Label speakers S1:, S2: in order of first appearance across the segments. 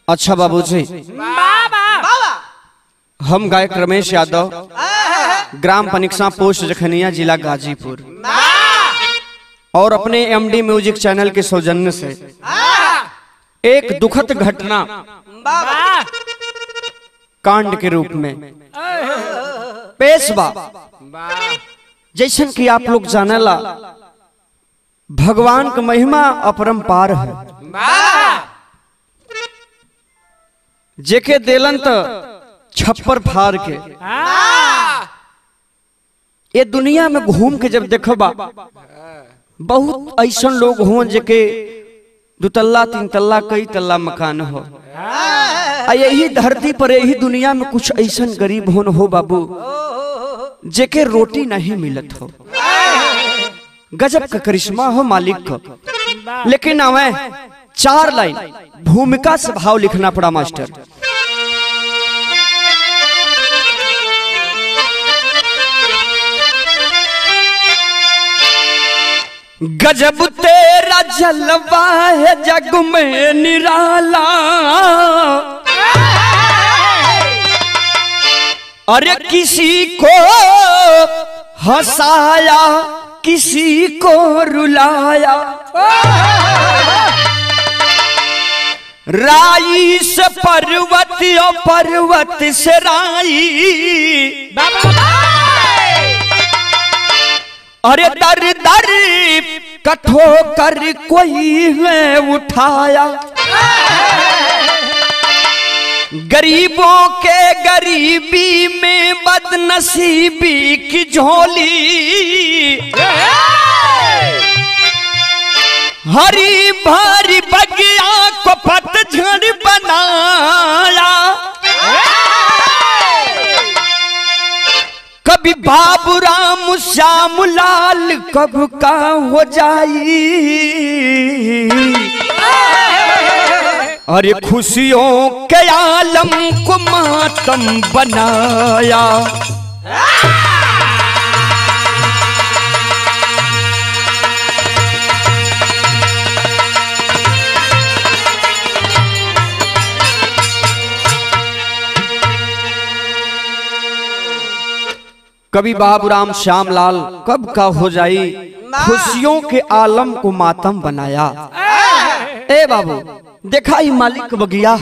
S1: अच्छा बाबूजी, हम गायक रमेश यादव, ग्राम पनिक्सा, पोस्ट जखनिया, जिला गाजीपुर, और अपने एमडी म्यूजिक चैनल के सौजन्य से एक दुखद घटना कांड के रूप में पेश बा। जैसन कि आप लोग जानेला, भगवान का महिमा अपरंपार है। जेके देलन त छप्पर फाड़ के ये दुनिया में घूम के जब देखबा, बहुत ऐसा लोग हो जेके दुतल्ला तीन तल्ला कई तल्ला मकान हो। यही धरती पर यही दुनिया में कुछ ऐसा गरीब होन हो बाबू जेके रोटी नहीं मिलत हो। गजब का करिश्मा हो मालिक का। लेकिन हमें 4 लाइन भूमिका से भाव लिखना पड़ा मास्टर। गजब तेरा जलवा है जग में निराला, अरे किसी को हंसाया किसी को रुलाया, राई से पर्वत और पर्वत से राई, अरे दर दर कठो कर कोई है उठाया, गरीबों के गरीबी में बदनसीबी की झोली, हरी भरी बगिया को पतझड़ बनाया, कभी बाबूराम श्याम लाल कब का हो जाई, अरे खुशियों के आलम को मातम बनाया। कभी बाबूराम श्याम लाल कब का हो जाई, खुशियों के आलम को मातम बनाया। ए बाबू देखा ही मालिक बगिया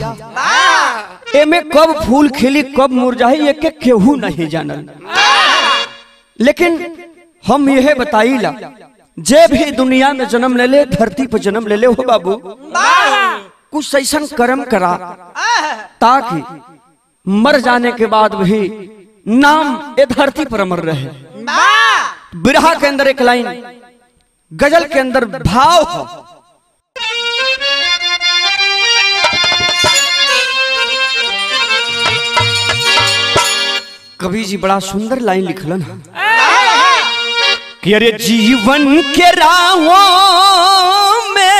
S1: एमे कब फूल खिली कब मुरझाई ये के केहू नहीं जानल। लेकिन हम यह बताइला, जे भी दुनिया में जन्म ले ले, धरती पर जन्म ले ले हो बाबू, कुछ ऐसा कर्म करा ताकि मर जाने के बाद भी नाम ये धरती पर अमर रहे। बिरहा के अंदर एक लाइन गजल के अंदर भाव हो। कवि जी बड़ा सुंदर लाइन लिखलन है कि अरे जीवन के राहों में,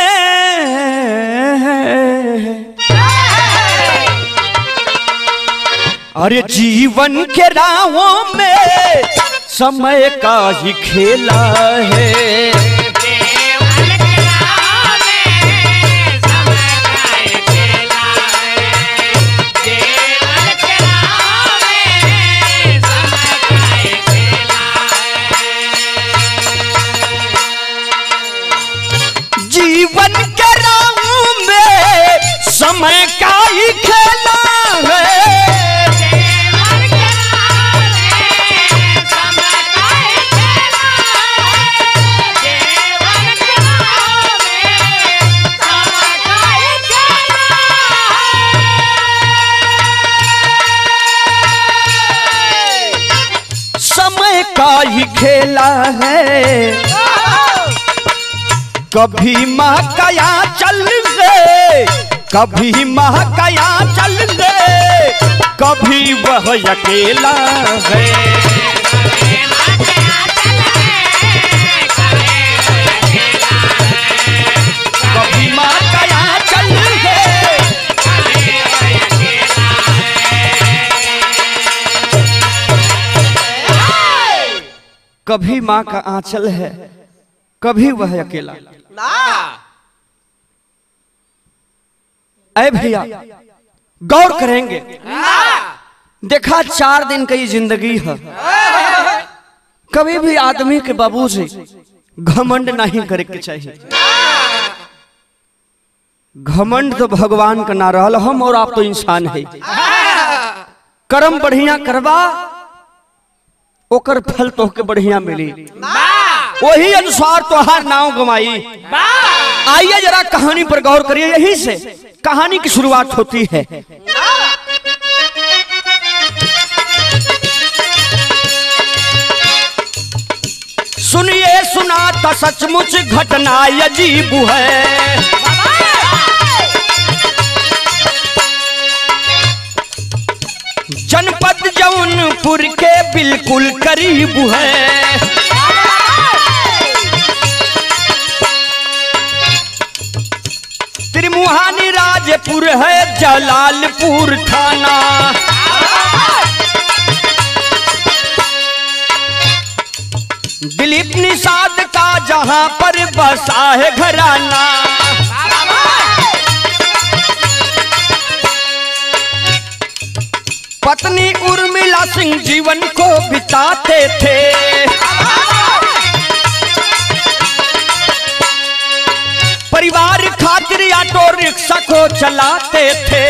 S1: अरे जीवन के राहों में समय का ही खेला है, जीवन के राहों में समय का ही खेला है, समय का ही खेला है। कभी महकाया चल गए, कभी महकाया चल गए, कभी वह अकेला है, कभी महकाया चल गए, कभी माँ का आंचल है, कभी वह अकेला। ऐ भैया गौर करेंगे, देखा 4 दिन की जिंदगी है। कभी भी आदमी के बाबू से घमंड नहीं करे के चाहिए। घमंड तो भगवान का ना रहल, हम और आप तो इंसान है। कर्म बढ़िया करवा, ओकर फल तो के बढ़िया मिली, वही अनुसार तोहार नाव गवाई। आइए जरा कहानी पर गौर करिए, यही से कहानी की शुरुआत होती है। सुनिए सुनाता सचमुच घटना अजीब है। जनपद जौनपुर के बिल्कुल करीब है। त्रिमुहानी राजपुर है जलालपुर थाना। दिलीप निषाद का जहां पर बसा है घराना। पत्नी उर्मिला सिंह जीवन को बिताते थे। परिवार खातिर ऑटो रिक्शा को चलाते थे।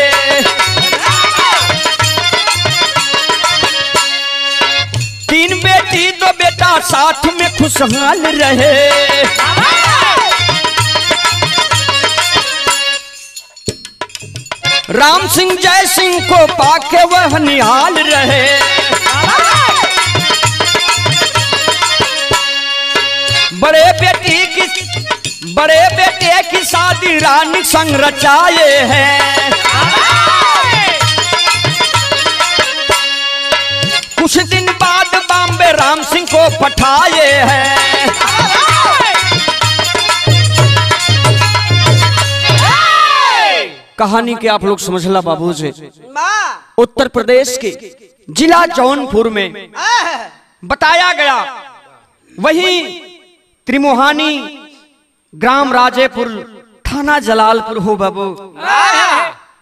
S1: तीन बेटी 2 बेटा साथ में खुशहाल रहे। राम सिंह जय सिंह को पाके वह निहाल रहे। बड़े बेटे की शादी रानी संग रचाए हैं। कुछ दिन बाद बॉम्बे राम सिंह को पठाए हैं। कहानी के आप लोग समझ ला बाबू जी। उत्तर प्रदेश के जिला जौनपुर में बताया गया, वही त्रिमुहानी ग्राम राजेपुर थाना जलालपुर हो बाबू।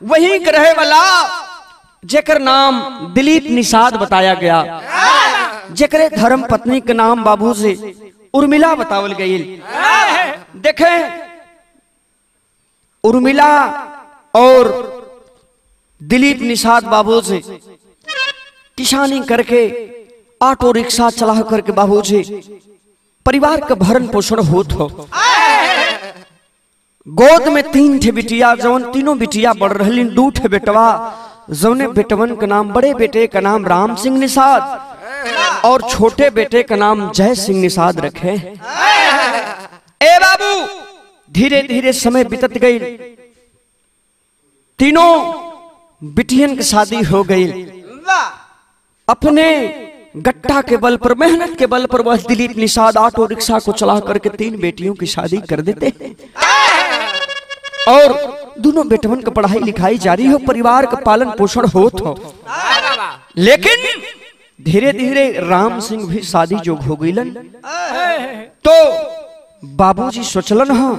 S1: वही रहे वाला जेकर नाम दिलीप निषाद बताया गया, जेकरे धर्म पत्नी के नाम बाबू से उर्मिला बतावल गई। देखें, उर्मिला और दिलीप निषाद बाबू से किसानी करके ऑटो रिक्शा चला करके बाबू जी परिवार का भरण पोषण होत हो। गोद में 3 ठे बिटिया, जौन तीनों बिटिया बढ़ रही। 2 ठे बेटवा, जौने बेटवन का नाम, बड़े बेटे का नाम राम सिंह निषाद और छोटे बेटे का नाम जय सिंह निषाद रखे। ए बाबू, धीरे धीरे समय बीतत गई। तीनों बिटियन की शादी हो गई। अपने गट्टा के बल पर, मेहनत के बल पर वह दिलीप निषाद ऑटो रिक्शा को चला करके 3 बेटियों की शादी कर देते हैं और दोनों बेटवन का पढ़ाई लिखाई जारी हो, परिवार का पालन पोषण होत हो। लेकिन धीरे धीरे राम सिंह भी शादी जोग हो गईलन। तो बाबूजी सोचलन हा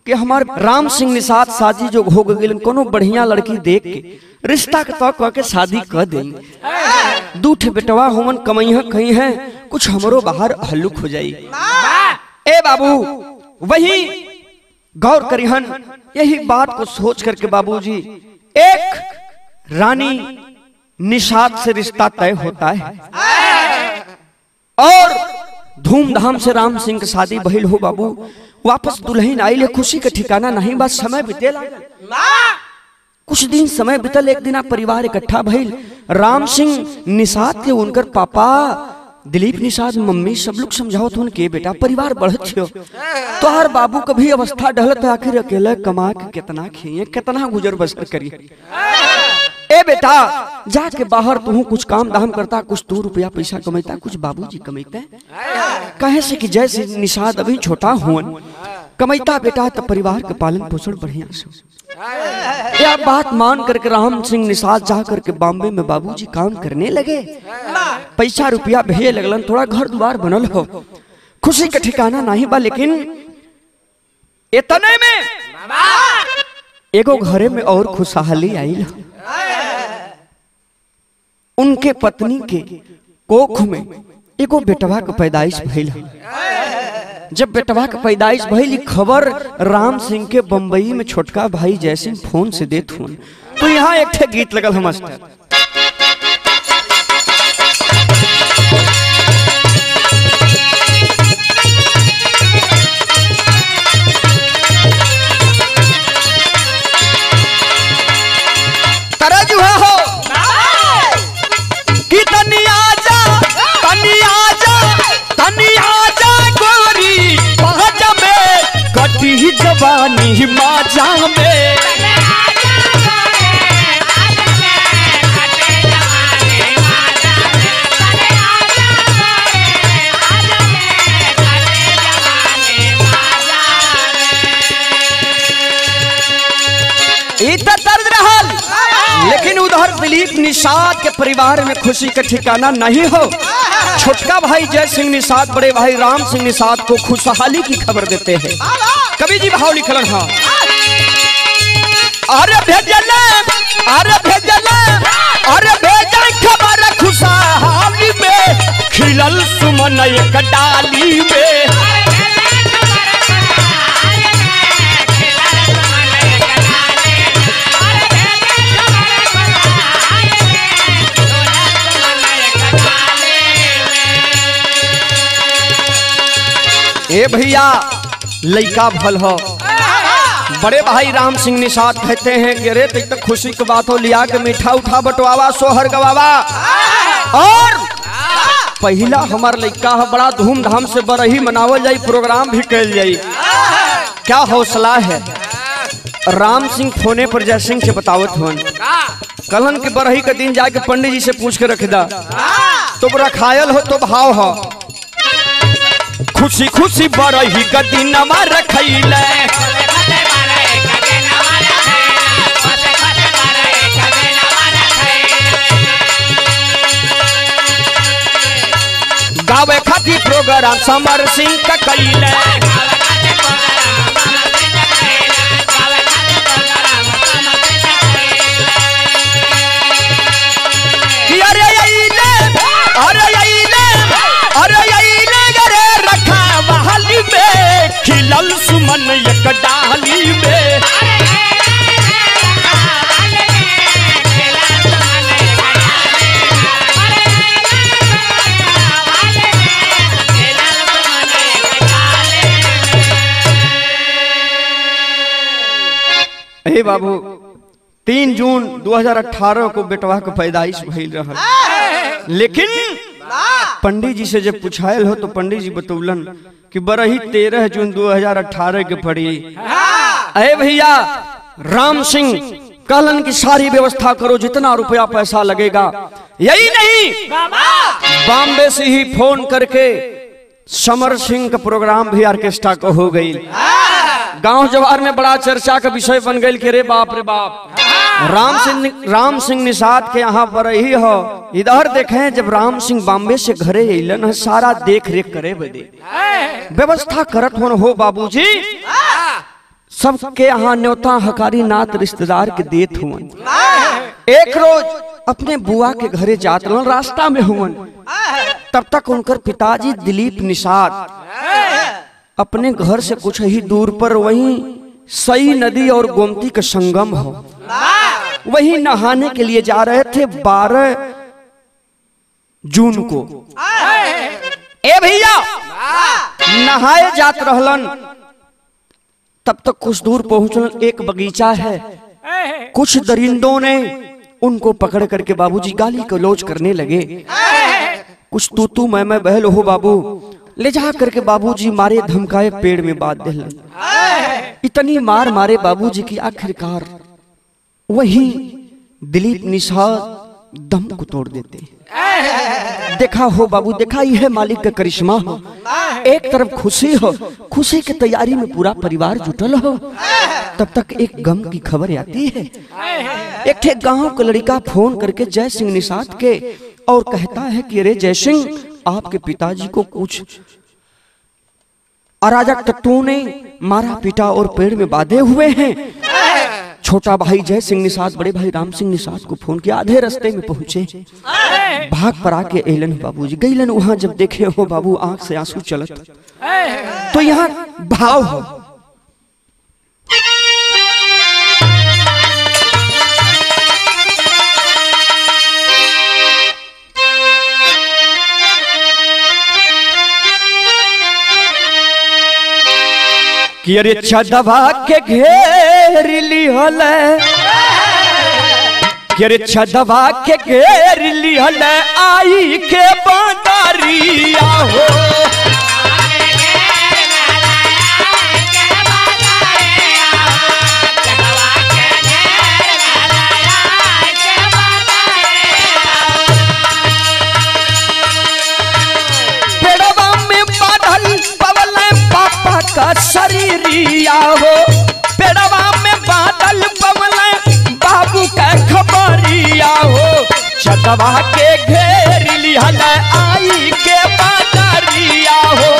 S1: कि हमार राम सिंह निषाद शादी जोग हो गईलन, कोनो बढ़िया लड़की देख के रिश्ता के तो कह के शादी कर देंगे। 2 ठे बेटवा होमन कमैया कहीं है, कुछ हमरो बाहर हल्लुक हो जाई। ए बाबू, वही गौर करिहन, यही बात को सोच करके बाबूजी एक रानी निषाद से रिश्ता तय होता है और धूमधाम से राम सिंह की शादी भइल हो बाबू। वापस दुल्हन आई ले, खुशी का ठिकाना नहीं, बस समय बीते कुछ दिन समय बीतल। एक दिन परिवार इकट्ठा भइल। राम सिंह निषाद के उनकर पापा दिलीप निषाद, मम्मी सब लोग समझाओ तो उनके बेटा परिवार बढ़त हो, तो हर बाबू कभी अवस्था डहलत, आखिर अकेले कमा के कितना खिए, कितना गुजर बसर करिए। ए बेटा, जाके बाहर तू कुछ काम दाम करता, कुछ 2 रुपया पैसा कमाता, कुछ बाबूजी कमाते। कहे से कि जैसे निषाद अभी छोटा हुआ कमाता बेटा, तो परिवार के पालन पोषण बढ़िया से। यह बात मान करके राम सिंह निषाद जा करके बॉम्बे में बाबूजी काम करने लगे। पैसा रुपया भेजे लगलन, थोड़ा घर द्वार बनल हो, खुशी का ठिकाना नहीं बा। लेकिन इतने में एगो घरे में और खुशहाली आई। उनके पत्नी के कोख में एगो बेटवा के पैदाइश भइल। जब बेटवा के पैदाइश भइल खबर राम सिंह के बम्बई में छोटका भाई जयसिंह फोन से देत हुन। तो यहाँ एक ठे गीत लगल है मास्टर।
S2: जवानी माजा में
S1: दर्द रहल, लेकिन उधर दिलीप निषाद के परिवार में खुशी का ठिकाना नहीं हो। छोटका भाई जय सिंह निषाद बड़े भाई राम सिंह निषाद को खुशहाली की खबर देते हैं। कवि जी भाव लिखलन हाँ, अरे भेजले खबर खुशहाली में खिलल सुमन एक डाली में। ए भैया लइका भल हो। बड़े भाई राम सिंह निषाद कहते हैं कि अरे तक खुशी की बात हो, लिया के मीठा उठा बटवावा सोहर गवावा। और पहला हमार लइका है, बड़ा धूमधाम से बरही मनावल जाई, प्रोग्राम भी कैल जाई। क्या हौसला है। राम सिंह फोने पर जय सिंह से बतावत हुन, कलन के बरही के दिन जाके पंडित जी से पूछ के रख दा, तो रखायल हो तो भाव हो। खुशी खुशी बरही का दिन रखैले, गावे खातिर प्रोग्राम समर सिंह का कैले। खिलल सुमन एक डाली में। हे बाबू 3 जून 2018 को बेटवा को पैदाइश भइल रहल, लेकिन पंडित जी से जब पूछायल हो तो पंडित जी बतौलन कि बरही 13 जून 2018 के पड़ी। अरे भैया राम सिंह कहलन की सारी व्यवस्था करो, जितना रुपया पैसा लगेगा। यही नहीं, बॉम्बे से ही फोन करके समर सिंह का प्रोग्राम भी ऑर्केस्ट्रा को हो गई। गांव जवार में बड़ा चर्चा का विषय बन गई कि रे बाप राम सिंह निषाद के यहाँ पर ही हो। इधर देखें जब राम सिंह बॉम्बे से घरे अलन सारा देख रेख करे बदे व्यवस्था करत हो बाबूजी। सबके यहाँ न्योता हकारी नात रिश्तेदार के देत हुवन। एक रोज अपने बुआ के घरे जात रहन, रास्ता में हुवन, तब तक उनकर पिताजी दिलीप निषाद अपने घर से कुछ ही दूर पर वहीं सई नदी और गोमती का संगम हो, वहीं नहाने के लिए जा रहे थे 12 जून को। ए भैया नहाए जात रहलन, तब तक कुछ दूर पहुंचलन, एक बगीचा है। कुछ दरिंदों ने उनको पकड़ करके बाबूजी गाली गलौज करने लगे। कुछ तू मैं बहल हो बाबू, ले जा करके बाबूजी मारे धमकाए पेड़ में बांध दिलन। इतनी मार मारे बाबूजी की आखिरकार वही दिलीप निषाद दम को तोड़ देते। देखा हो बाबू, देखा ही है मालिक का करिश्मा हो। एक तरफ खुशी हो, खुशी की तैयारी में पूरा परिवार जुटल हो, तब तक एक गम की खबर आती है। एक ठे गांव का लड़का फोन करके जय सिंह निषाद के और कहता है कि अरे जय सिंह, आपके पिताजी को कुछ अराजक तत्वों ने मारा पीटा और पेड़ में बांधे हुए हैं। छोटा भाई जय सिंह निषाद बड़े भाई राम सिंह निषाद को फोन किया। आधे रास्ते में पहुंचे, भाग पर आके एलन बाबूजी गईलन। वहां जब देखे हो बाबू आंख से आंसू चलत, तो यहाँ भाव हो। कि अरे छदवा के घेर लिहल, कि अरे छदवा के घेर लिहल आई के बादरिया हो। पेड़वा में बादल पवल पापा का शरीरिया हो। पेड़वा में बादल पवल बाबू का खबरिया हो। छदवा के घेर लिहल आई के बादरिया हो।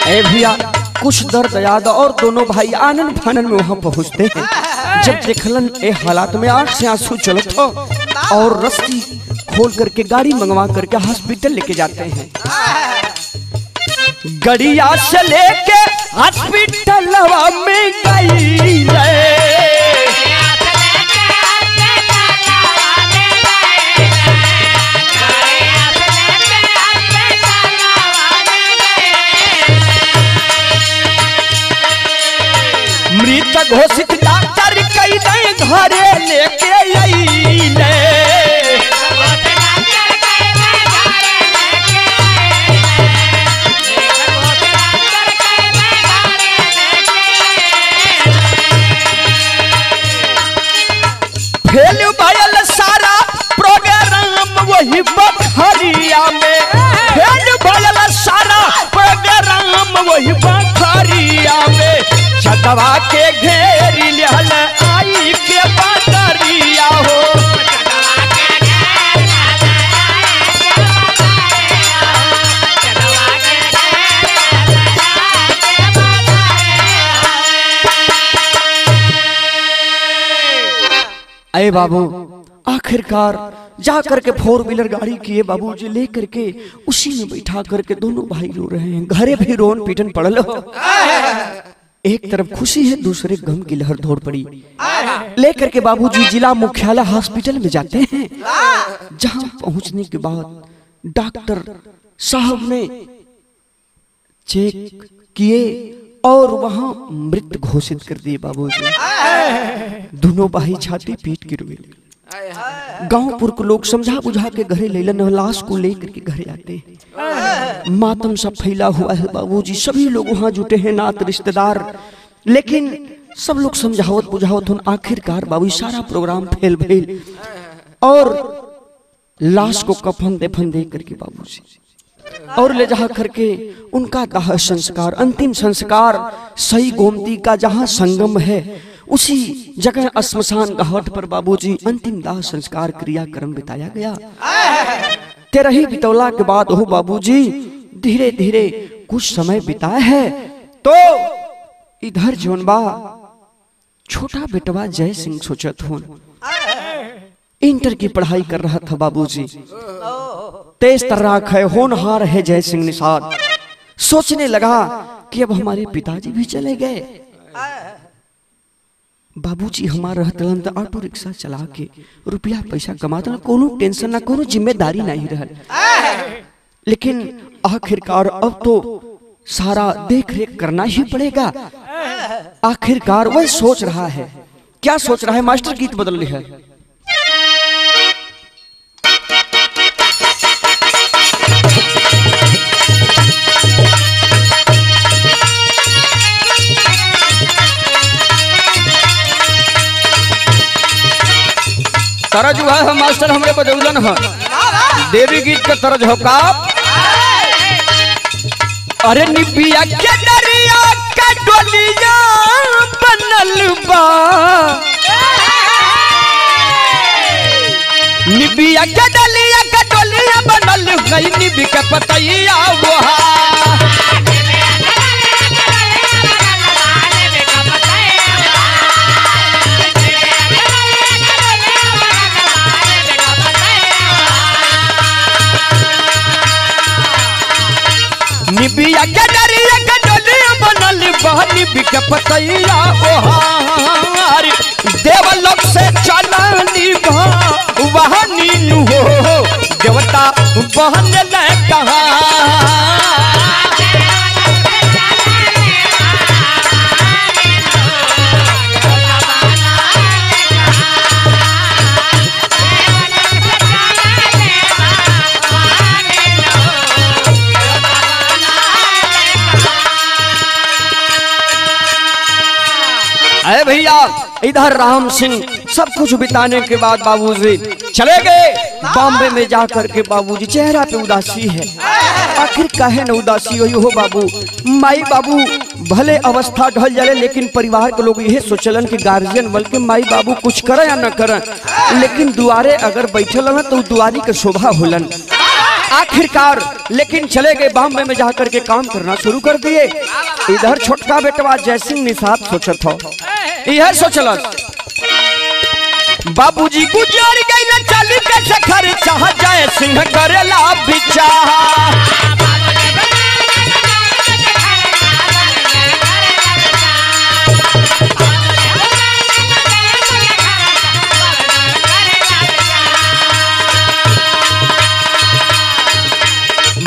S1: ए भैया कुछ दर्द याद और दोनों भाई आनंद फानन में वहां पहुंचते हैं। जब देखलन ए हालात में आंख से आंसू चलत हो और रस्सी खोल करके गाड़ी मंगवा करके हॉस्पिटल लेके जाते हैं। गड़िया से लेके हॉस्पिटल में गई मृत घोषित डॉक्टर कई दे घरे लेके आइले। फेल भयल सारा प्रोग्राम वही बखरिया में। फेल भयल सारा प्रोग्राम वही बखरिया में। छदवा के घेर लिहल आई के बादरिया हो। अरे बाबू आखिरकार जा करके 4 व्हीलर गाड़ी किए बाबूजी ले करके उसी में बैठा करके दोनों भाई रो रहे हैं। घरे भी रोन पीटन पड़ल हो। एक तरफ खुशी है, दूसरे गम की लहर दौड़ पड़ी। लेकर के बाबूजी जिला मुख्यालय हॉस्पिटल में जाते हैं। जहां पहुंचने के बाद डॉक्टर साहब ने चेक किए और वहां मृत घोषित कर दिए बाबूजी। दोनों भाई छाती पीट के रोए। गांवपुर के लोग समझा बुझा के घरे लेलन, लाश को लेकर के घरे आते हैं। मातम सब फैला हुआ है बाबूजी। सभी लोग वहां जुटे हैं, नात रिश्तेदार, लेकिन सब लोग समझावत बुझावत उन आखिरकार बाबू सारा प्रोग्राम फेल भेल और लाश को कफन दफन दे करके बाबूजी और ले जा करके उनका दाह संस्कार, अंतिम संस्कार सही गोमती का जहां संगम है उसी जगह श्मशान घाट पर बाबूजी अंतिम दाह संस्कार क्रियाक्रम बिताया गया। 13 बितौला के बाद हो बाबूजी धीरे धीरे कुछ समय बिताया है तो इधर जोनबा छोटा बेटवा जय सिंह सोचत हो इंटर की पढ़ाई कर रहा था बाबूजी। तेज तर्राक है, होनहार है जय सिंह निषाद। सोचने लगा कि अब हमारे पिताजी भी चले गए, बाबूजी हमारा रहतलन तो ऑटो रिक्शा चला के रुपया पैसा कमाता, कोनो टेंशन ना कोनो जिम्मेदारी नहीं रहल। लेकिन आखिरकार अब तो सारा देख रेख करना ही पड़ेगा। आखिरकार वह सोच रहा है, क्या सोच रहा है? मास्टर गीत बदल ली है। तरज हुआ है मास्टर हमरे बदौलन है, देवी गीत का तरज हो का। अरे निबिया के दरिया का डोलिया बनल बा,
S2: निबिया के डलिया के डोलिया बनल गई निबी के पतैया वहा निबिया के डलिया के डोलिया बनल बहनी बी के पतैया ओहार देवलोक से चलनी वहाँ नीनू हो देवता बहन न कहा
S1: अरे भैया इधर राम सिंह सब कुछ बिताने के बाद बाबूजी चले गए बॉम्बे में जाकर के बाबूजी चेहरा पे उदासी है। आखिर काहे न उदासी हुई हो बाबू? माई बाबू भले अवस्था ढल जाए लेकिन परिवार के लोग यही सोचलन कि गार्जियन बल्कि माई बाबू कुछ करे या न करे, लेकिन दुआरे अगर बैठल न तो दुआरी के शोभा होलन। आखिरकार लेकिन चले गए बॉम्बे में जाकर के काम करना शुरू कर दिए। इधर छोटका बेटवा जयसिंह निषाद सोचत हो, यह सोचलस
S2: बाबूजी गुजर गई न चल के सखर चाह जाए सिंह करेला बिचार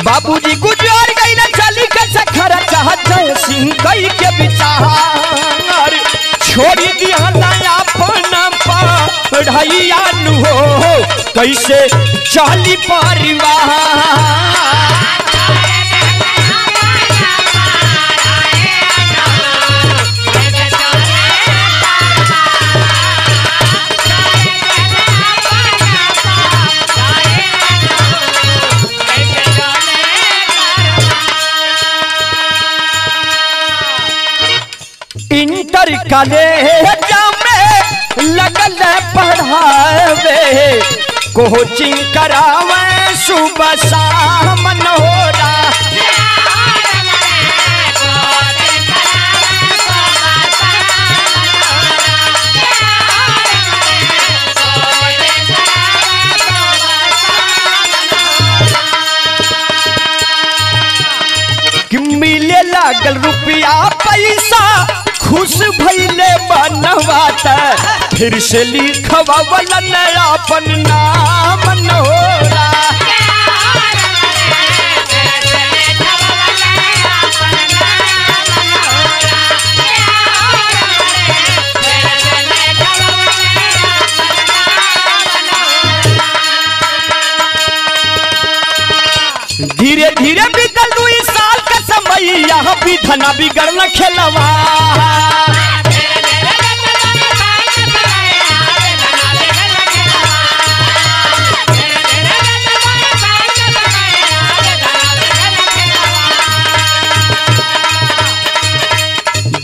S2: बाबूजी गुजर गई न चली के सखर चाह जाए सिंह कई के बिचार छोड़ी दिया नया पना पढ़ाइया नु हो कैसे चाली परिवार इंटर कॉलेज में लगल पढ़ावे कोचिंग करावे सुबह शाम नहोरा मिले लागल रुपया पैसा खुश भइले बनवात फिर से लिखवावलन अपन नाम नहोरा धीरे धीरे बीतल 2 साल का समय यहाँ भी धना बिगड़ना खेलवा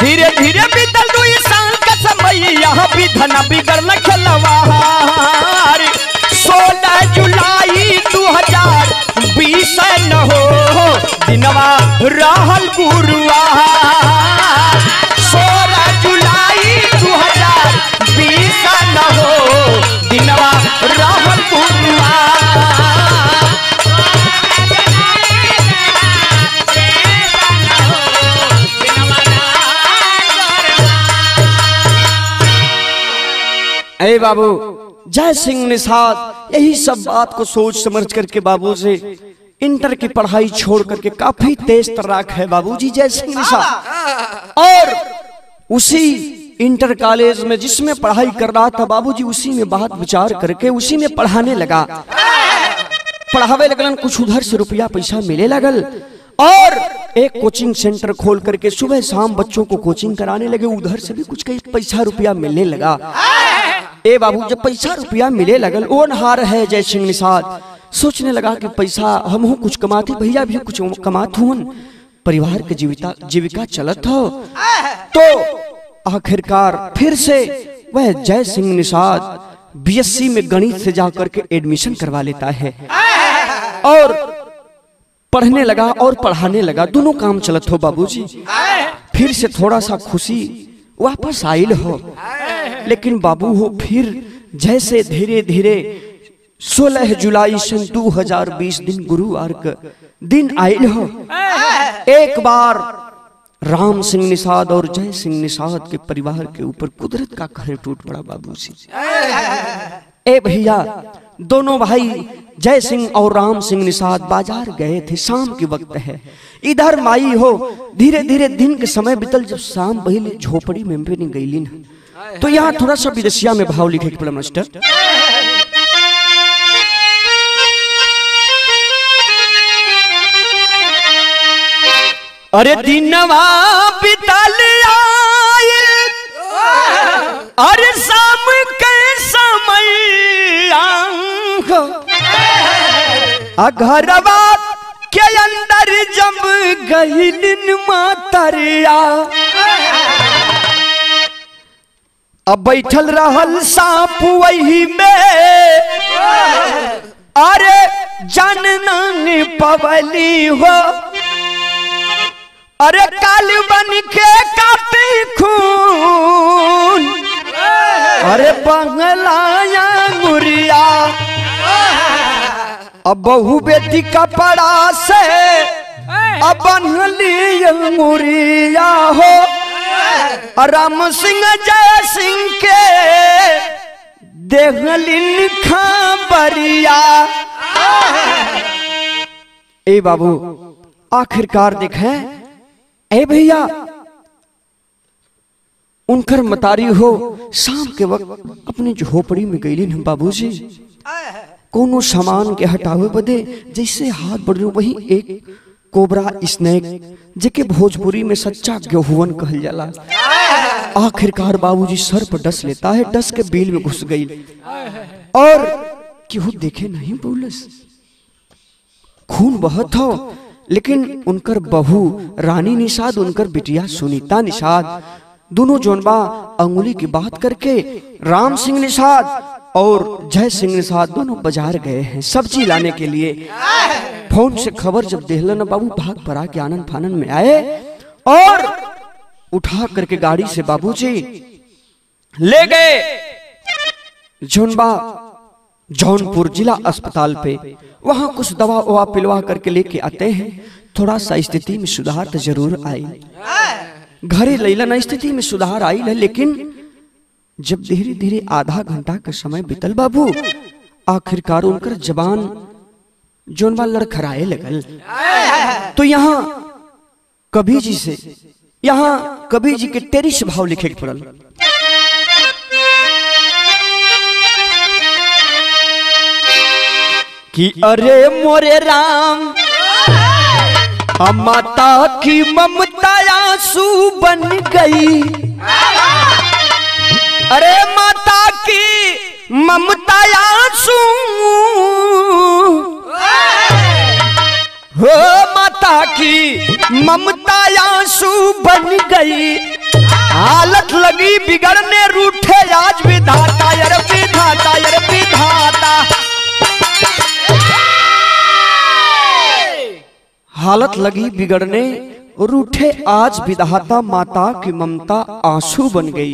S2: धीरे धीरे बीतल 2 साल का समय यहाँ भी धना बिगड़ना खेलवा 16 जुलाई 2020 न हो दिनवा रहल गुरुवार 16 जुलाई 2020 न हो दिनवा रहल गुरुवार
S1: अरे बाबू जयसिंह निषाद यही सब बात को सोच समझ करके बाबू से इंटर की पढ़ाई छोड़ करके काफी तेज तर्राक है बाबूजी जयसिंह निषाद, और उसी इंटर कॉलेज में जिसमें पढ़ाई कर रहा था बाबूजी उसी में बात विचार करके उसी में पढ़ाने लगा। पढ़ावे लगलन, कुछ उधर से रुपया पैसा मिले लगल और एक कोचिंग सेंटर खोल करके सुबह शाम बच्चों को कोचिंग कराने लगे। उधर से भी कुछ कई पैसा रुपया मिलने लगा। ए बाबू जब पैसा रुपया मिले लगल ओ नहार है जयसिंह निषाद सोचने लगा कि पैसा हम कुछ कमाते भैया भी कुछ कमात हुन, परिवार के जीविका चलत हो। तो आखिरकार फिर से वह जयसिंह निषाद बीएससी में गणित से जाकर के एडमिशन करवा लेता है और पढ़ने लगा और पढ़ाने लगा, दोनों काम चलत हो बाबूजी। फिर से थोड़ा सा खुशी वापस आइल हो, लेकिन बाबू हो फिर जैसे धीरे धीरे 16 जुलाई सन 2020 दिन गुरुवार का दिन आइल हो, एक बार राम सिंह निषाद और जय सिंह निषाद के परिवार के ऊपर कुदरत का कहर टूट पड़ा बाबूजी। ए भैया, दोनों भाई जय सिंह और राम सिंह निषाद बाजार गए थे, शाम के वक्त है। इधर माई हो धीरे धीरे दिन के समय बीतल, जब शाम बहिल झोपड़ी में नहीं गईलिन। तो यहाँ थोड़ा सा विदेशिया में भाव लिखे के मास्टर।
S2: अरे दिनवा बितल आइल, अरे शाम के समय घरवा के अंदर जब गईलिन मातरिया, अब बैठल रहल सांप वही में, अरे जानना पवली हो, अरे काल बन के काटे खून, अरे बंगलाया मुरिया, अब बहू बेटी कपड़ा से अब बंधली मुरिया हो, राम सिंह जय सिंह के देखलिन खबरिया।
S1: ए बाबू, आखिरकार देखे ए भैया, उनकर मतारी हो शाम के वक्त अपनी झोपड़ी में गईलिन हम बाबूजी, कोनो सामान के हटावे बदे जैसे हाथ बढ़ वही एक कोबरा स्नेक, जेके भोजपुरी में सच्चा गेहूं कहल जाला। आखिरकार बाबूजी सर पर डस लेता है, डस के बिल में घुस गई और क्यों देखे नहीं पुलिस, खून बहत हो। लेकिन उनकर बहू रानी निषाद, उनकर बिटिया सुनीता निषाद, दोनों जोनबा अंगुली की बात करके राम सिंह निषाद और जय सिंह निषाद दोनों बाजार गए हैं सब्जी लाने के लिए। फोन से खबर जब देहलन बाबू भाग पड़ा के आनंद फानन में आए और उठा करके गाड़ी से बाबूजी ले गए जोनबा जौनपुर जिला अस्पताल पे। वहां कुछ दवा ववा पिलवा करके लेके आते हैं, थोड़ा सा स्थिति में सुधार तो जरूर आई। घरे लैलन स्थिति में सुधार आई है, लेकिन जब धीरे धीरे आधा घंटा का समय बीतल बाबू, आखिरकार उनकर जबान जोनबा लड़खड़ाए लगल। तो यहाँ कबीर जी से, यहाँ कबीर जी के तेरी स्वभाव लिखे के पड़ल।
S2: कि अरे मोरे राम, माता की ममता आंसू बन गई, अरे माता की ममता आंसू, हो माता की ममता आंसू बन गई, हालत लगी बिगड़ने, रूठे आज विधाता, यार विधाता, यार विधाता।
S1: हालत लगी बिगड़ने, रूठे आज विधाता, माता की ममता आंसू बन गई।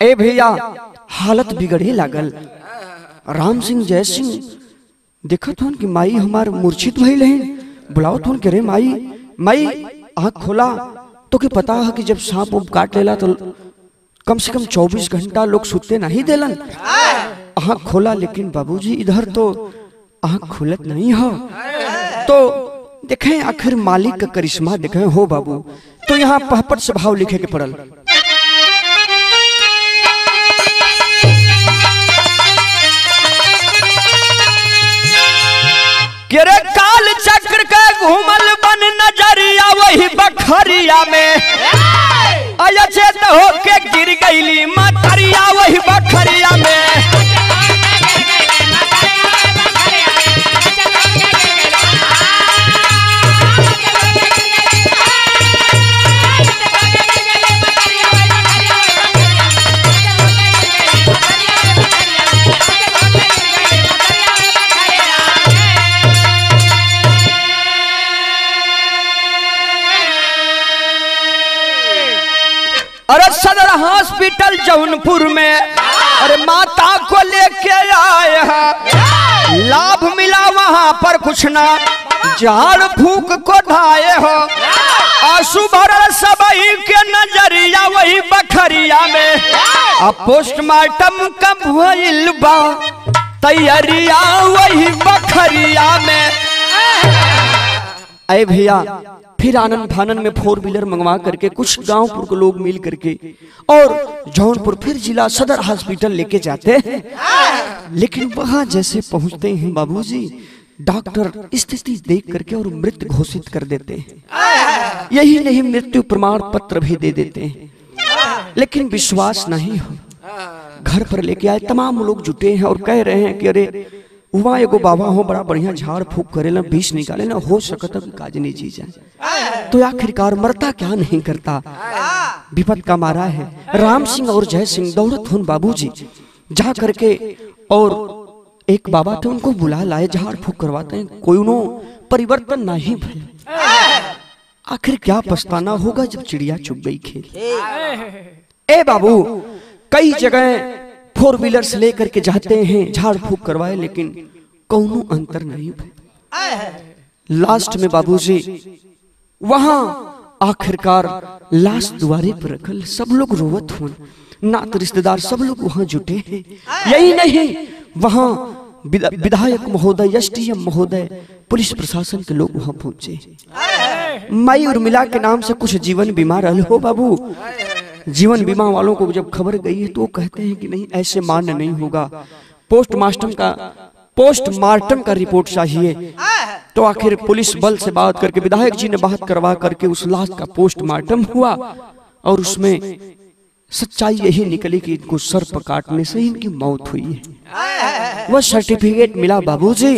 S1: ए भैया, हालत बिगड़े लागल। राम सिंह जय सिंह देखत हन कि माई हमार मूर्छित भइल है, बुलावत हन कि रे माई, माई आँख खोला। तो के पता है कि जब सांप उप काट लेला तो कम से कम 24 घंटा लोग सुते नहीं देलन। आँख खोला, लेकिन बाबूजी इधर तो आँख खुलत नहीं हो। तो देखें आखिर मालिक का करिश्मा देखें हो बाबू। तो यहाँ पहपट से भाव लिखे के पड़ल।
S2: केरे काल चक्र के घूमल बन नजरिया वही बखरिया में, अचेत होके गिर गईली मतरिया वही बखरिया में। हॉस्पिटल जौनपुर में अरे माता को लेके आए हैं। लाभ मिला वहां पर कुछ ना, झाड़ फूक को ढाए हो, आंसू भरल सबही के नजरिया वही बखरिया में। अब पोस्टमार्टम कब भइल बा तैयारिया वही बखरिया में।
S1: अरे भैया फिर आनंद फानन में 4 व्हीलर मंगवा करके कुछ गांवपुर के लोग मिल करके और जौनपुर फिर जिला सदर हॉस्पिटल लेके जाते हैं। लेकिन वहां जैसे पहुंचते हैं बाबूजी, डॉक्टर स्थिति देख करके और मृत घोषित कर देते हैं। यही नहीं, मृत्यु प्रमाण पत्र भी दे देते हैं। लेकिन विश्वास नहीं हो, घर पर लेके आए, तमाम लोग जुटे हैं और कह रहे हैं कि अरे वहाँ एगो बाबा हो, बड़ा बढ़िया झाड़ फूक करे ना, विष निकाले ना, हो सकता कि काज नहीं जी जाए। तो आखिरकार मरता क्या नहीं करता, विपद का मारा है। राम सिंह और जय सिंह दौड़त हुन बाबूजी जा करके और एक बाबा थे उनको बुला लाए, झाड़ फूक करवाते हैं, कोई परिवर्तन नहीं भइल। आखिर क्या पछताना होगा जब चिड़िया चुग गई खेल। ए बाबू कई जगह 4 व्हीलर से लेकर के जाते हैं, झाड़ फूक करवाए, लेकिन कौनो अंतर नहीं भइल। लास्ट में बाबूजी वहां आखिरकार लाश द्वारे पर रखल, सब लोग रोवत हुए, नात रिश्तेदार सब लोग वहां जुटे हैं। यही नहीं, वहां विधायक महोदय, एसडीएम महोदय, पुलिस प्रशासन के लोग वहां पहुंचे। माई उर्मिला के नाम से कुछ जीवन बीमा रहे हो बाबू। जीवन बीमा वालों को जब खबर गई है तो कहते हैं कि नहीं, ऐसे मान्य नहीं होगा, पोस्टमार्टम का रिपोर्ट चाहिए। तो आखिर पुलिस बल से बात करके विधायक जी ने बात करवा करके उस लाश का पोस्टमार्टम हुआ और उसमें सच्चाई यही निकली कि इनको सर्प काटने से इनकी मौत हुई है। वह सर्टिफिकेट मिला बाबूजी।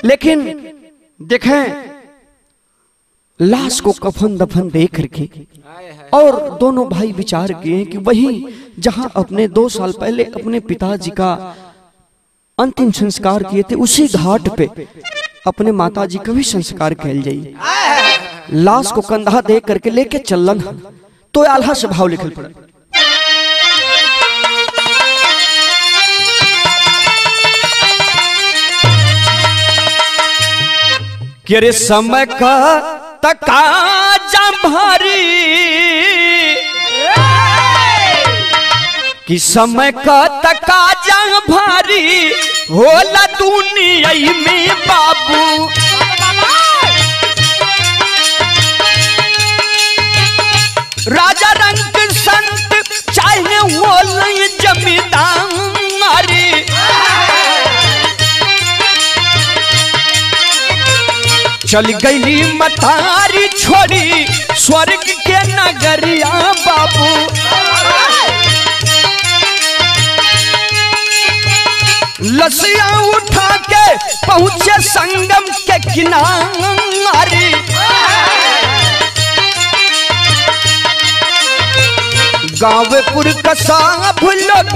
S1: लेकिन देखें, लाश को कफन दफन दे करके और दोनों भाई विचार किए कि वहीं जहां अपने 2 साल पहले अपने पिताजी का अंतिम संस्कार किए थे, उसी घाट पे अपने माताजी का भी संस्कार किया जाए। लाश को कंधा दे करके लेके चलन तो आल्हा से भाव लिखल पड़ा।
S2: कि अरे समय का तकाजा भारी, कि समय का तकाजा भारी होला दुनिया में बाबू। राजा रंग संत चाहे होल जमींदारी, चल गई मतारी छोड़ी स्वर्ग के नगरिया बाबू। लसिया उठा के पहुंचे संगम के किनारे, गाँवपुर का सब लोग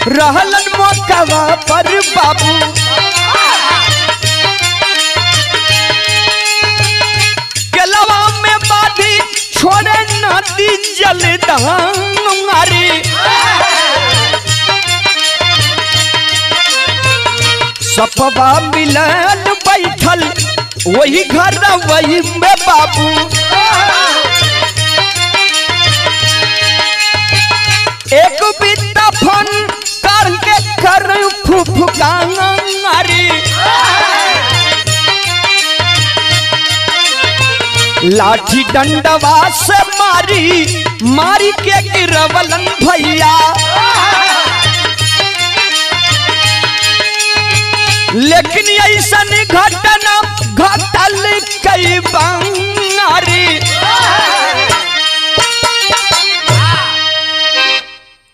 S2: रहलन मौका पर बाबू। केलवा में बाधी छोड़े नदी जलधारी, सपवा मिलन बैठल वही घर वही में बाबू। एक बित्ता फन करके कर फुफुकारी, लाठी डंडवा से मारी के गिरवलन भैया। लेकिन ऐसा घटना घटल कई बारी।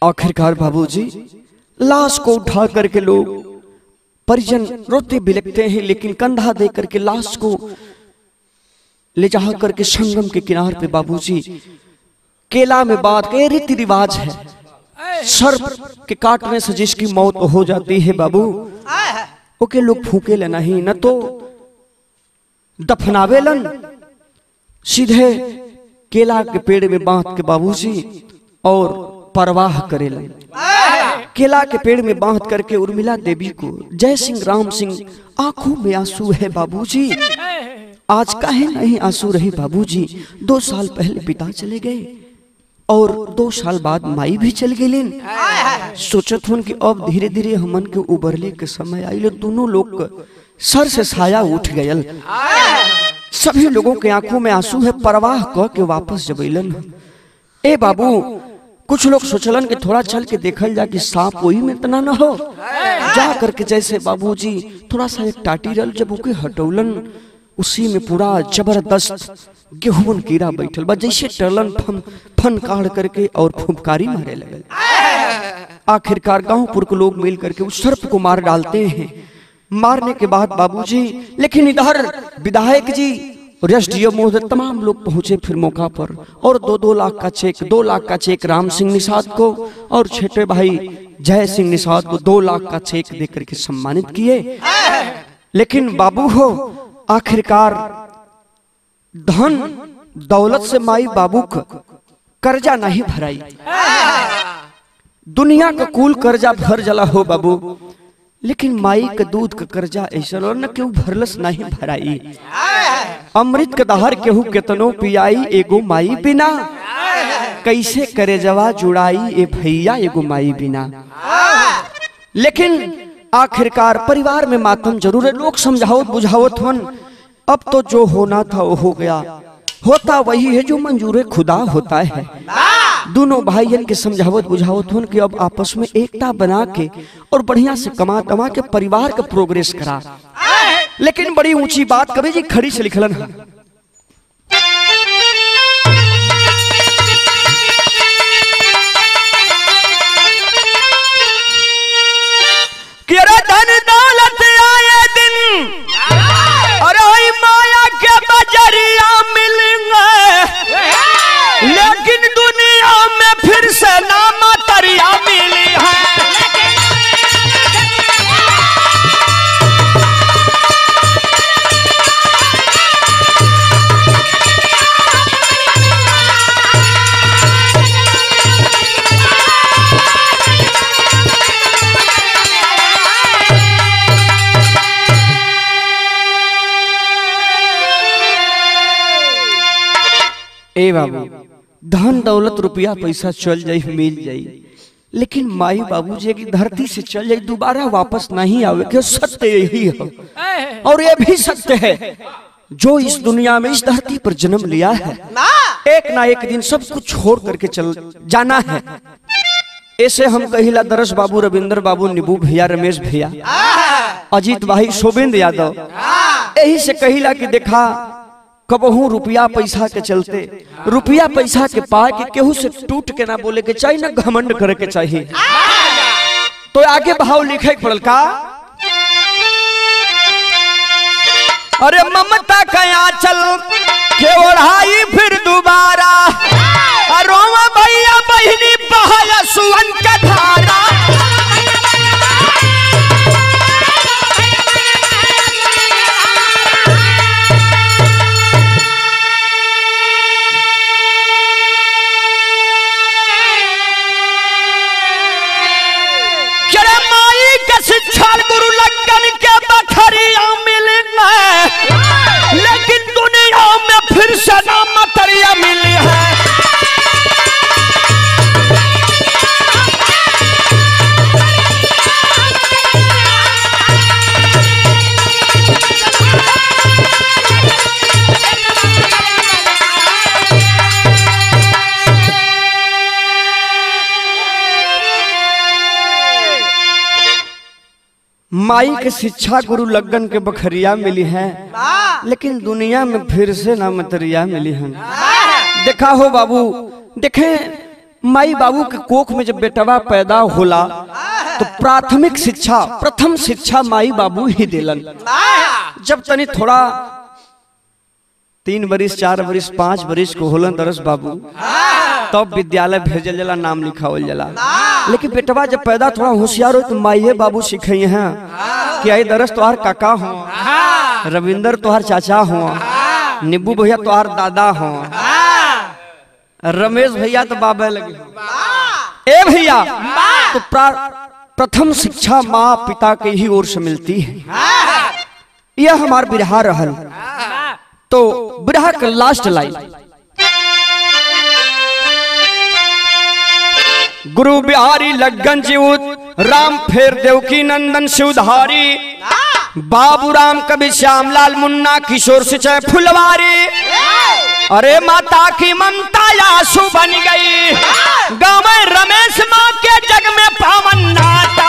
S1: आखिरकार बाबूजी लाश को उठा करके लोग परिजन रोते बिलखते हैं, लेकिन कंधा दे करके लाश को ले जा करके संगम के किनारे पे बाबूजी केला में बात के रीति रिवाज है, सर्प के काटने से जिसकी मौत हो जाती है बाबू, ओके लोग फूके ले नहीं, न तो दफनावेलन, सीधे केला के पेड़ में बांध के बाबूजी और परवाह करेला। केला के पेड़ में बांध करके उर्मिला देवी को जय सिंह राम सिंह आंखों में आंसू है बाबूजी, आज काहे नहीं आंसू रहे बाबूजी। 2 साल पहले पिता चले गए और 2 साल बाद माई भी चल गई। सोचत हूं कि अब धीरे धीरे हमन के उबरले के समय आइल, दोनों लोग सर से साया उठ गयल। सभी लोगों के आंखों में आंसू है, परवाह कह के वापस जबैलन। ए बाबू, कुछ लोग सोचलन कि थोड़ा चल के देखल जा कि सांप वही में इतना न हो। जा करके जैसे बाबूजी थोड़ा सा एक टाटी रल जब उके हटौलन, उसी में पूरा जबरदस्त गेहूं कीड़ा बैठल बा। जैसे टलन फन काढ़ करके और फुफकारी मारे लगे। आखिरकार गांवपुर के लोग मिल करके उस सर्प को मार डालते हैं। मारने के बाद बाबूजी, लेकिन इधर विधायक जी और एसडीओ महोदय तमाम लोग पहुंचे फिर मौका पर और 2-2 लाख का चेक, 2 लाख का चेक राम सिंह निषाद को और छोटे भाई जय सिंह निषाद को 2 लाख का चेक देकर के सम्मानित किए। लेकिन बाबू हो, आखिरकार धन दौलत से माई बाबू का कर्जा नहीं भराई। दुनिया का कुल कर्जा भर जला हो बाबू, लेकिन माई का दूध का कर्जा ऐसा न क्यों भरलस नहीं भराई। अमृत के दहर केहू केतनो पियाई एगो माई बिना, कैसे करे जवा जुड़ाई ए भैया एगो माई बिना। लेकिन आखिरकार परिवार में मातम जरूर है। लोग समझावत बुझावत हन, अब तो जो होना था वो हो गया, होता वही है जो मंजूर खुदा होता है। दोनों भाइयों के समझावत बुझावत हन कि अब आपस में एकता बना के और बढ़िया से कमा तमा के परिवार का प्रोग्रेस करा। लेकिन बड़ी ऊंची बात कभी जी खड़ी से लिखलन है।
S2: कि धन दौलत आए दिन, अरे माया के बजरिया मिलेंगे, लेकिन दुनिया में फिर से नामा तरिया मिली है।
S1: ए बाबू, धन दौलत रुपया पैसा चल जाई मिल जाई, लेकिन माई बाबू जी की धरती से चल जाई दोबारा वापस नहीं आवे के सत्य यही है। और ये भी सत्य है, जो इस दुनिया में इस धरती पर जन्म लिया है एक ना एक दिन सब कुछ छोड़ करके चल जाना है। ऐसे हम कहिला दरस बाबू, रविंद्र बाबू, निबू भैया, रमेश भैया, अजीत भाई, शोभेंद्र यादव, यही से कहिला कि देखा कबहू रुपया पैसा के चलते, रुपया पैसा के पाए के केहू से टूट के ना बोले के चाहिए, ना घमंड करे के चाहिए। तो आगे भाव लिखे पड़ल का,
S2: अरे ममता कया चल के ओढ़ाई फिर दोबारा, रोवा भैया बहिनी बहाया सुवन का धारा। शिक्षा गुरु लगन के बखरिया मिलेंगे, लेकिन दुनिया में फिर से नाम तरिया मिली है।
S1: माई के शिक्षा गुरु लगन के बखरिया मिली है, लेकिन दुनिया में फिर से ना मतरिया मिली है। देखा हो बाबू, देखे माई बाबू के कोख में जब बेटवा पैदा होला तो प्राथमिक शिक्षा, प्रथम शिक्षा माई बाबू ही दिलन। जब तनी थोड़ा 3 बरिस 4 बरिस 5 बरिस को होलन दरस बाबू, तब विद्यालय भेजल जला, नाम लिखावल जला। लेकिन बेटवा जब पैदा थोड़ा होशियार हो तो माइये बाबू सिखाई हैं कि आई दरस तोहार काका हो, रविंदर तोहार चाचा हो, निब्बू भैया तोहार दादा हो, रमेश भैया तो बाबा लगे। ए भैया, तो प्रथम शिक्षा माँ पिता के ही ओर से मिलती है। यह हमार बिरहा रहल। तो बिरहा का लास्ट लाइन, गुरु बिहारी लगन जीवत राम फेर देवकी नंदन शिवधारी, बाबू राम कवि श्यामलाल मुन्ना किशोर सिंचाई फुलवारी। अरे माता की ममता आंसू बन गई, गाँव में रमेश माँ के जग में पावन नाता।